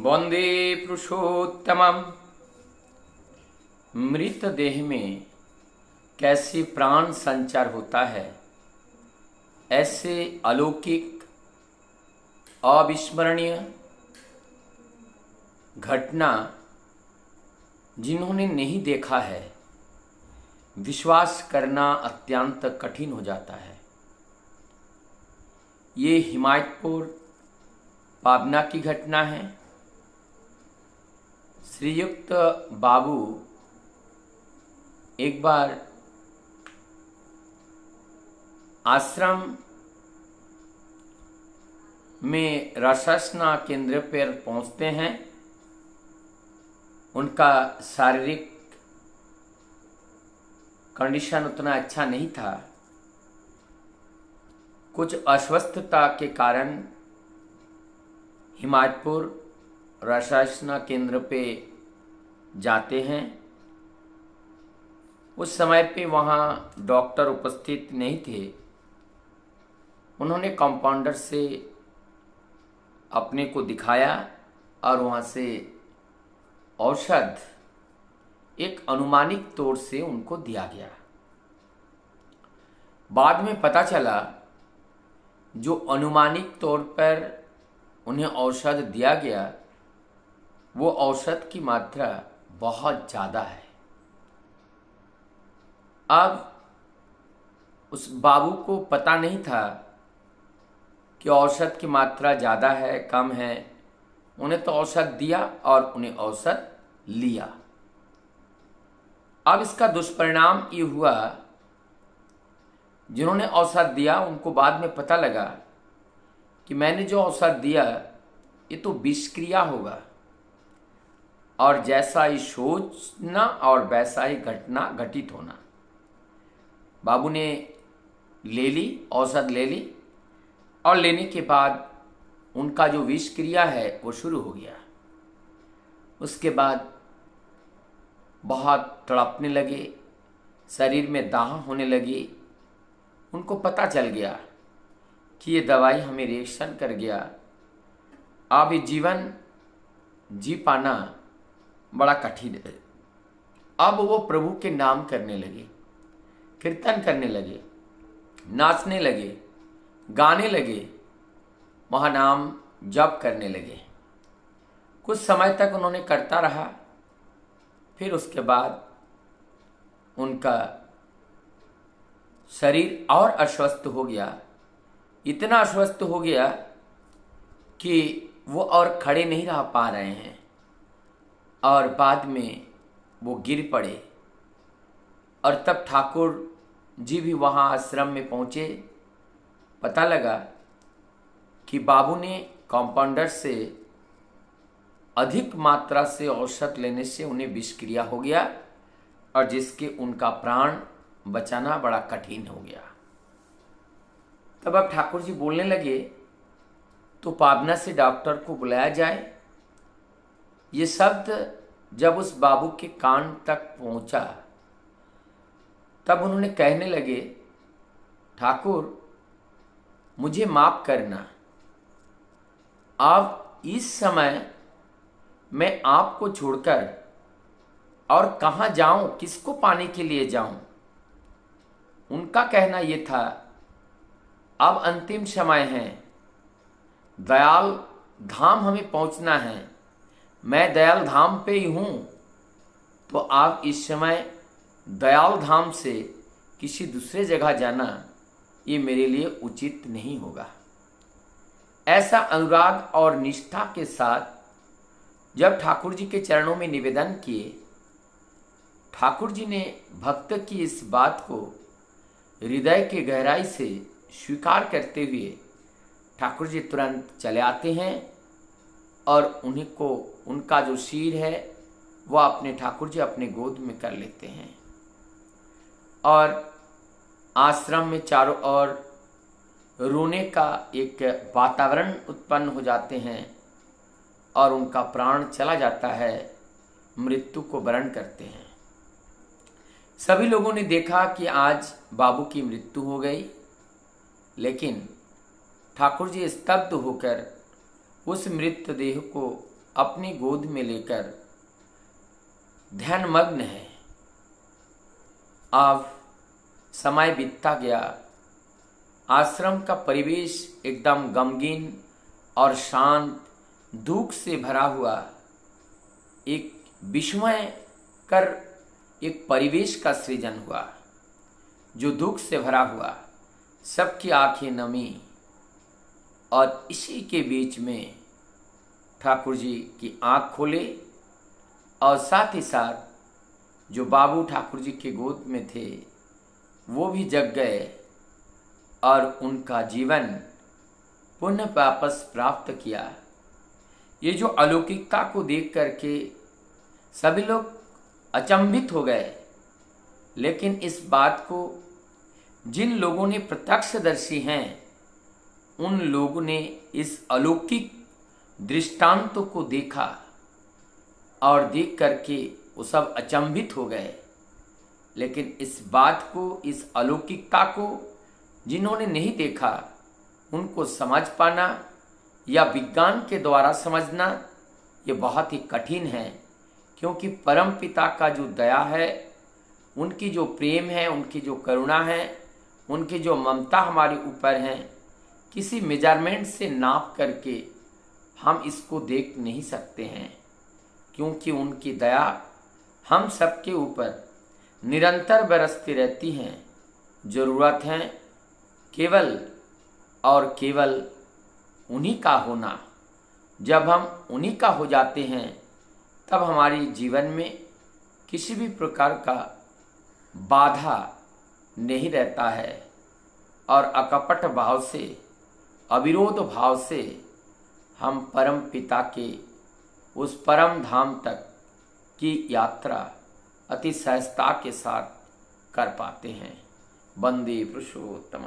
वंदे पुरुषोत्तमम। मृतदेह में कैसे प्राण संचार होता है, ऐसे अलौकिक अविस्मरणीय घटना जिन्होंने नहीं देखा है, विश्वास करना अत्यंत कठिन हो जाता है। ये हिमायतपुर पाबना की घटना है। श्रीयुक्त बाबू एक बार आश्रम में रसासना केंद्र पर पहुंचते हैं। उनका शारीरिक कंडीशन उतना अच्छा नहीं था। कुछ अस्वस्थता के कारण हिमायतपुर रसासना केंद्र पे जाते हैं। उस समय पे वहाँ डॉक्टर उपस्थित नहीं थे। उन्होंने कंपाउंडर से अपने को दिखाया और वहाँ से औषध एक अनुमानित तौर से उनको दिया गया। बाद में पता चला जो अनुमानित तौर पर उन्हें औषध दिया गया, वो औषध की मात्रा बहुत ज़्यादा है। अब उस बाबू को पता नहीं था कि औषध की मात्रा ज़्यादा है कम है। उन्हें तो औषध दिया और उन्हें औषध लिया। अब इसका दुष्परिणाम ये हुआ, जिन्होंने औषध दिया उनको बाद में पता लगा कि मैंने जो औषध दिया ये तो विषक्रिया होगा, और जैसा ही सोचना और वैसा ही घटना घटित होना। बाबू ने ले ली, औषध ले ली, और लेने के बाद उनका जो विषक्रिया है वो शुरू हो गया। उसके बाद बहुत तड़पने लगे, शरीर में दाह होने लगी। उनको पता चल गया कि ये दवाई हमें रिएक्शन कर गया, अब ये जीवन जी पाना बड़ा कठिन है। अब वो प्रभु के नाम करने लगे, कीर्तन करने लगे, नाचने लगे, गाने लगे, महानाम जप करने लगे। कुछ समय तक उन्होंने करता रहा। फिर उसके बाद उनका शरीर और अस्वस्थ हो गया। इतना अस्वस्थ हो गया कि वो और खड़े नहीं रह पा रहे हैं, और बाद में वो गिर पड़े। और तब ठाकुर जी भी वहाँ आश्रम में पहुँचे। पता लगा कि बाबू ने कंपाउंडर से अधिक मात्रा से औषध लेने से उन्हें विषक्रिया हो गया, और जिसके उनका प्राण बचाना बड़ा कठिन हो गया। तब अब ठाकुर जी बोलने लगे तो पाबना से डॉक्टर को बुलाया जाए। ये शब्द जब उस बाबू के कान तक पहुंचा, तब उन्होंने कहने लगे, ठाकुर मुझे माफ करना, अब इस समय मैं आपको छोड़कर और कहाँ जाऊं, किसको पाने के लिए जाऊं। उनका कहना ये था, अब अंतिम समय है, दयाल धाम हमें पहुंचना है। मैं दयाल धाम पे ही हूँ, तो आप इस समय दयाल धाम से किसी दूसरे जगह जाना ये मेरे लिए उचित नहीं होगा। ऐसा अनुराग और निष्ठा के साथ जब ठाकुर जी के चरणों में निवेदन किए, ठाकुर जी ने भक्त की इस बात को हृदय के गहराई से स्वीकार करते हुए ठाकुर जी तुरंत चले आते हैं, और उन्हीं को उनका जो सिर है वह अपने ठाकुर जी अपने गोद में कर लेते हैं। और आश्रम में चारों ओर रोने का एक वातावरण उत्पन्न हो जाते हैं, और उनका प्राण चला जाता है, मृत्यु को वरण करते हैं। सभी लोगों ने देखा कि आज बाबू की मृत्यु हो गई, लेकिन ठाकुर जी स्तब्ध होकर उस मृतदेह को अपनी गोद में लेकर ध्यानमग्न है। अब समय बीतता गया, आश्रम का परिवेश एकदम गमगीन और शांत, दुख से भरा हुआ, एक विस्मय कर एक परिवेश का सृजन हुआ जो दुख से भरा हुआ। सबकी आंखें नमी और इसी के बीच में ठाकुर जी की आंख खोले और साथ ही साथ जो बाबू ठाकुर जी के गोद में थे वो भी जग गए और उनका जीवन पुनः वापस प्राप्त किया। ये जो अलौकिकता को देख करके सभी लोग अचंभित हो गए, लेकिन इस बात को जिन लोगों ने प्रत्यक्षदर्शी हैं उन लोगों ने इस अलौकिक दृष्टांत को देखा और देख करके वो सब अचंभित हो गए। लेकिन इस बात को, इस अलौकिकता को जिन्होंने नहीं देखा उनको समझ पाना या विज्ञान के द्वारा समझना ये बहुत ही कठिन है, क्योंकि परम पिता का जो दया है, उनकी जो प्रेम है, उनकी जो करुणा है, उनकी जो ममता हमारे ऊपर है, किसी मेजरमेंट से नाप करके हम इसको देख नहीं सकते हैं, क्योंकि उनकी दया हम सबके ऊपर निरंतर बरसती रहती हैं। ज़रूरत है केवल और केवल उन्हीं का होना। जब हम उन्हीं का हो जाते हैं तब हमारी जीवन में किसी भी प्रकार का बाधा नहीं रहता है और अकपट भाव से, अविरोध भाव से हम परम पिता के उस परम धाम तक की यात्रा अति सहजता के साथ कर पाते हैं। वंदे पुरुषोत्तम।